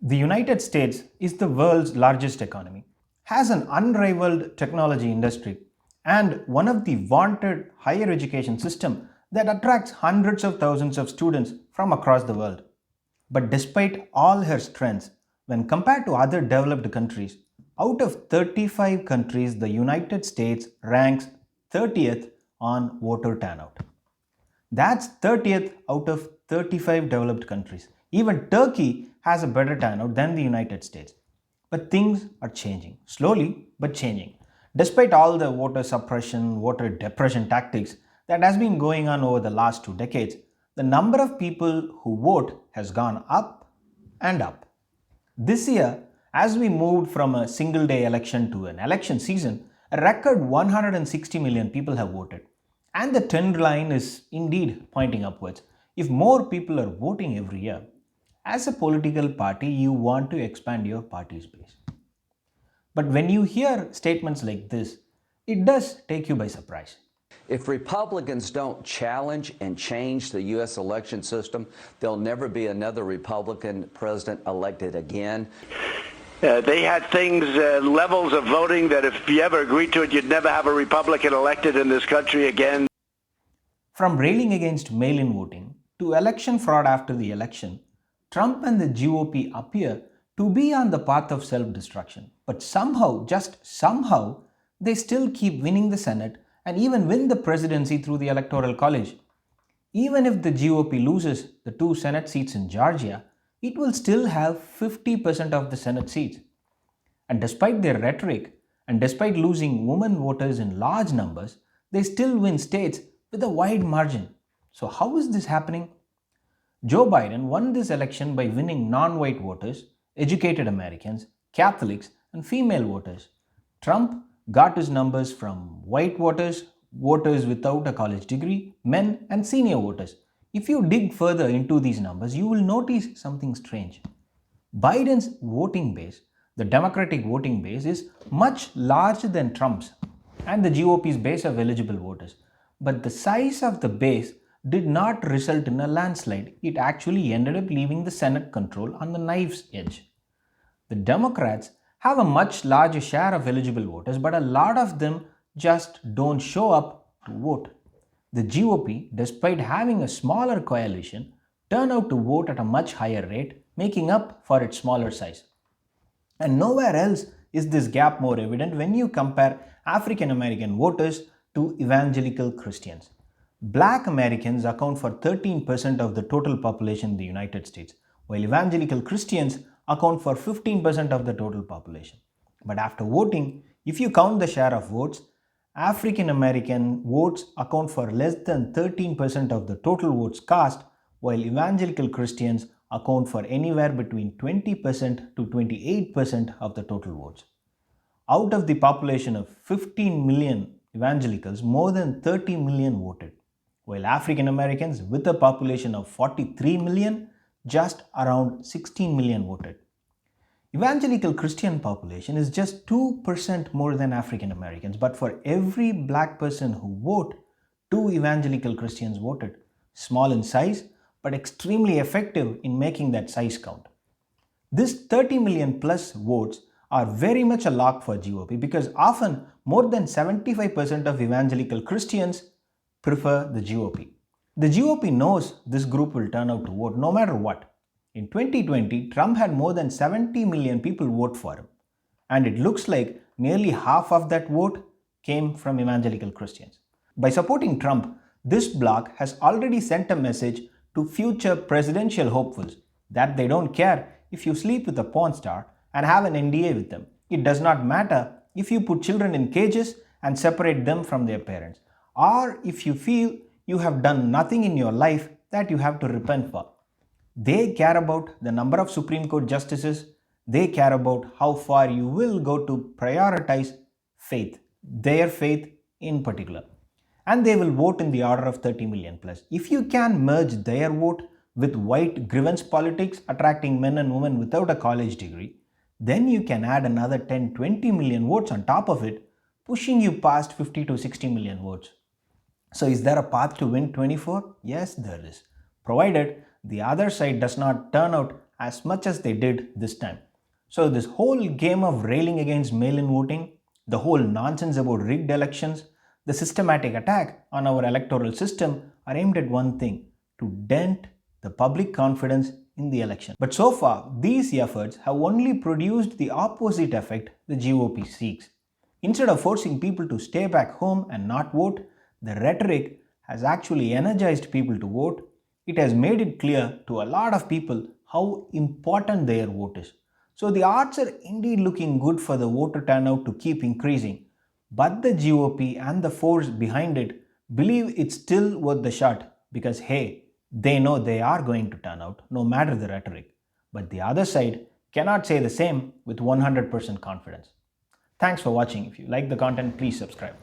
The United States is the world's largest economy, has an unrivaled technology industry, and one of the vaunted higher education system that attracts hundreds of thousands of students from across the world. But despite all her strengths, when compared to other developed countries, out of 35 countries, the United States ranks 30th on voter turnout. That's 30th out of 35 developed countries. Even Turkey has a better turnout than the United States. But things are changing, slowly but changing. Despite all the voter suppression, voter depression tactics that has been going on over the last 2 decades, the number of people who vote has gone up and up. This year, as we moved from a single day election to an election season, a record 160 million people have voted. And the trend line is indeed pointing upwards. If more people are voting every year, as a political party, you want to expand your party's base. But when you hear statements like this, it does take you by surprise. If Republicans don't challenge and change the U.S. election system, there'll never be another Republican president elected again. They had things, levels of voting that if you ever agreed to it, you'd never have a Republican elected in this country again. From railing against mail-in voting to election fraud after the election, Trump and the GOP appear to be on the path of self-destruction. But somehow, just somehow, they still keep winning the Senate and even win the presidency through the Electoral College. Even if the GOP loses the 2 Senate seats in Georgia, it will still have 50% of the Senate seats. And despite their rhetoric, and despite losing women voters in large numbers, they still win states with a wide margin. So how is this happening? Joe Biden won this election by winning non-white voters, educated Americans, Catholics, and female voters. Trump got his numbers from white voters, voters without a college degree, men, and senior voters. If you dig further into these numbers, you will notice something strange. Biden's voting base, the Democratic voting base, is much larger than Trump's and the GOP's base of eligible voters. But the size of the base did not result in a landslide. It actually ended up leaving the Senate control on the knife's edge. The Democrats have a much larger share of eligible voters, but a lot of them just don't show up to vote. The GOP, despite having a smaller coalition, turn out to vote at a much higher rate, making up for its smaller size. And nowhere else is this gap more evident when you compare African American voters to evangelical Christians. Black Americans account for 13% of the total population in the United States, while evangelical Christians account for 15% of the total population. But after voting, if you count the share of votes, African American votes account for less than 13% of the total votes cast, while evangelical Christians account for anywhere between 20% to 28% of the total votes. Out of the population of 15 million evangelicals, more than 30 million voted, while African Americans with a population of 43 million, just around 16 million voted. Evangelical Christian population is just 2% more than African Americans, but for every black person who vote, 2 evangelical Christians voted. Small in size, but extremely effective in making that size count. This 30 million plus votes are very much a lock for GOP because often more than 75% of evangelical Christians prefer the GOP. The GOP knows this group will turn out to vote no matter what. In 2020, Trump had more than 70 million people vote for him. And it looks like nearly half of that vote came from evangelical Christians. By supporting Trump, this bloc has already sent a message to future presidential hopefuls that they don't care if you sleep with a porn star and have an NDA with them. It does not matter if you put children in cages and separate them from their parents, or if you feel you have done nothing in your life that you have to repent for. They care about the number of Supreme Court justices. They care about how far you will go to prioritize faith, their faith in particular. And they will vote in the order of 30 million plus. If you can merge their vote with white grievance politics attracting men and women without a college degree, then you can add another 10-20 million votes on top of it, pushing you past 50 to 60 million votes. So is there a path to win 24? Yes, there is, provided the other side does not turn out as much as they did this time. So, this whole game of railing against mail in voting, the whole nonsense about rigged elections, the systematic attack on our electoral system are aimed at one thing: to dent the public confidence in the election. But so far, these efforts have only produced the opposite effect the GOP seeks. Instead of forcing people to stay back home and not vote, the rhetoric has actually energized people to vote. It has made it clear to a lot of people how important their vote is. So the odds are indeed looking good for the voter turnout to keep increasing. But the GOP and the force behind it believe it's still worth the shot because, hey, they know they are going to turn out no matter the rhetoric. But the other side cannot say the same with 100% confidence. Thanks for watching. If you like the content, please subscribe.